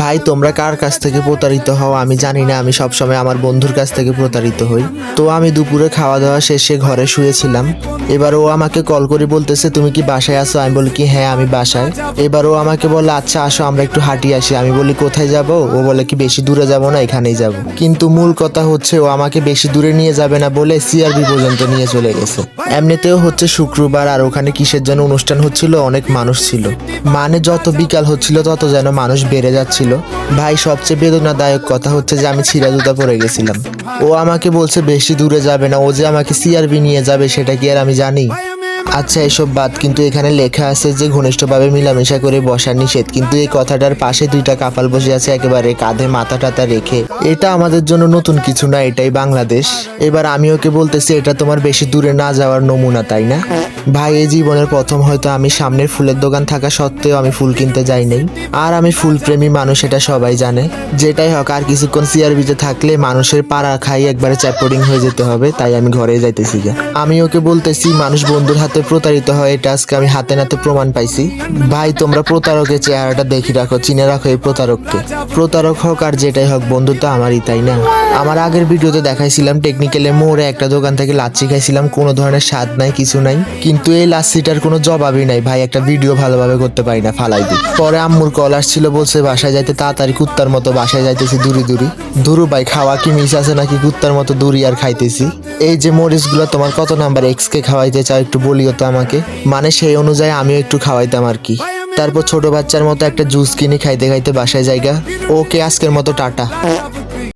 ভাই তোমরা কার কাছ থেকে প্রতারিত হও আমি জানি না, আমি সবসময় আমার বন্ধুর কাছ থেকে প্রতারিত হই। তো আমি দুপুরে খাওয়া দাওয়া শেষে ঘরে শুয়েছিলাম। এবার ও আমাকে কল করে বলতেছে তুমি কি বাসায় আসো? আমি বলি কি হ্যাঁ আমি বাসায়। এবার ও আমাকে বলে আচ্ছা আসো আমরা একটু হাঁটিয়ে আসি। আমি বলি কোথায় যাব? ও বলে কি বেশি দূরে যাব না, এখানেই যাব। কিন্তু মূল কথা হচ্ছে ও আমাকে বেশি দূরে নিয়ে যাবে না বলে সিআরবি পর্যন্ত নিয়ে চলে গেছে। এমনিতেও হচ্ছে শুক্রবার, আর ওখানে কিসের যেন অনুষ্ঠান হচ্ছিল, অনেক মানুষ ছিল। মানে যত বিকাল হচ্ছিল তত যেন মানুষ বেড়ে যাচ্ছিল। ভাই সবচেয়ে বেদনাদায়ক কথা হচ্ছে যে আমি ছিঁড়া জুতা পরে গেছিলাম। ও আমাকে বলছে বেশি দূরে যাবে না, ও যে আমাকে সিআরবি নিয়ে যাবে সেটা কি আর আমি জানি? আচ্ছা এসব বাদ, কিন্তু এখানে লেখা আছে যে ঘনিষ্ঠভাবে মিলামেশা করে বসা নিষেধ, কিন্তু এই কথাটার পাশে দুইটা কাপাল বসে আছে একেবারে কাঁধে মাথা টাথা রেখে। এটা আমাদের জন্য নতুন কিছু না, এটাই বাংলাদেশ। এবার আমি ওকে বলতেছি এটা তোমার বেশি দূরে না যাওয়ার নমুনা তাই না? ভাই এই জীবনের প্রথম হয়তো আমি সামনের ফুলের দোকান থাকা সত্ত্বেও আমি ফুল কিনতে যাই নাই। আর আমি ফুলপ্রেমী মানুষ, এটা সবাই জানে। যেটাই হোক আর কিছুক্ষণ সিআরবিতে থাকলে মানুষের পাড়া খাই একবারে চ্যাপোডিং হয়ে যেতে হবে, তাই আমি ঘরে যাইতেছি গা। আমি ওকে বলতেছি মানুষ বন্ধুর হাতে প্রতারিত হয়, এটা আজকে আমি হাতে নাতে প্রমাণ পাইছি। ভাই তোমরা প্রতারকের চেহারাটা দেখি রাখো, চিনে রাখো এই প্রতারককে। প্রতারক হোক আর যেটাই হোক বন্ধু তো আমারই তাই না? আমার আগের ভিডিওতে দেখাইছিলাম টেকনিক্যালের মোড়ে একটা দোকান থেকে লাচ্ছি খাইছিলাম, কোনো ধরনের স্বাদ নাই কিছু নাই, কিন্তু এই লাচ্ছিটার কোনো জবাবই নাই। ভাই একটা ভিডিও ভালোভাবে করতে পারি না, ফালাই দিই। পরে আম্মুর কল আসছিল, বলছে বাসায় যাইতে তাড়াতাড়ি, কুত্তার মতো বাসায় যাইতেছি দূরি দূরি। ধুরু ভাই খাওয়া কি মিস আছে নাকি, কুত্তার মতো দূরি আর খাইতেছি। এই যে মরিচগুলো তোমার কত নাম্বার এক্স কে খাওয়াইতে চাও একটু বলিও তো আমাকে, মানে সেই অনুযায়ী আমিও একটু খাওয়াইতাম আর কি। তারপর ছোট বাচ্চার মতো একটা জুস কিনে খাইতে খাইতে বাসায় জায়গা। ওকে আজকের মতো টাটা।